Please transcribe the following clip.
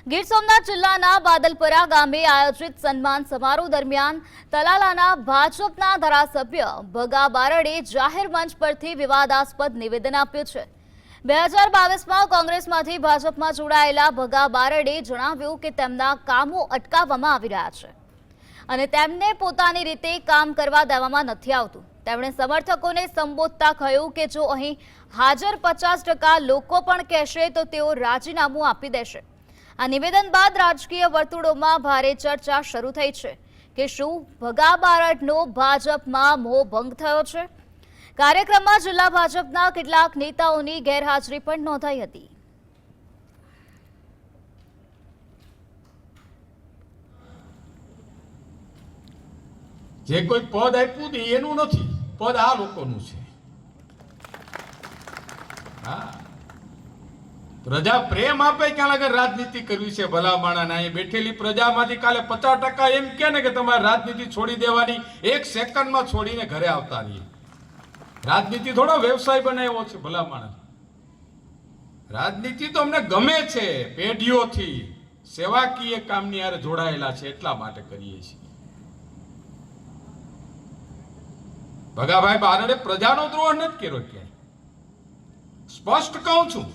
ગીર સોમનાથ જિલ્લાના બાદલપરા ગામે આયોજિત સન્માન સમારોહ દરમિયાન તલાલાના ભાજપના ધારાસભ્ય ભગા બારડે જાહેર મંચ પરથી વિવાદાસ્પદ નિવેદન આપ્યું છે। 2022માં કોંગ્રેસમાંથી ભાજપમાં જોડાયેલા ભગા બારડે જણાવ્યું કે તેમના કામો અટકાવવામાં આવી રહ્યા છે અને તેમને પોતાની રીતે કામ કરવા દેવામાં નથી આવતું। તેમણે સમર્થકોને સંબોધતા કહ્યું કે જો અહીં હાજર 50% લોકો પણ કહેશે તો તેઓ રાજીનામું આપી દેશે। આ નિવેદન બાદ રાજકીય વર્તુળોમાં ભારે ચર્ચા શરૂ થઈ છે કે શું ભગા બારડનો ભાજપમાં મોહભંગ થયો છે। કાર્યક્રમમાં જિલ્લા ભાજપના કેટલાક નેતાઓની ગેરહાજરી પણ નોંધાઈ હતી। જે કોઈ પદ આપ્યું ને એનું નથી, પદ આ લોકોનું છે। હા, પ્રજા પ્રેમ આપે ક્યાં લાગે રાજનીતિ કરવી છે ભલા માણા। અહીં બેઠેલી પ્રજામાંથી કાલે 50% એમ કે ને કે તમારે રાજનીતિ છોડી દેવાની, 1 સેકન્ડમાં છોડીને ઘરે આવતા રહીએ। રાજનીતિ થોડો વ્યવસાય બનાવ્યો છે ભલા માણા। રાજનીતિ તો અમને ગમે છે, પેઢીઓથી સેવાકીય કામની હારે જોડાયેલા છે એટલા માટે કરીએ છીએ। ભગાભાઈ બારડે પ્રજાનો દ્રોહ નથી કર્યો ક્યાંય, સ્પષ્ટ કહું છું।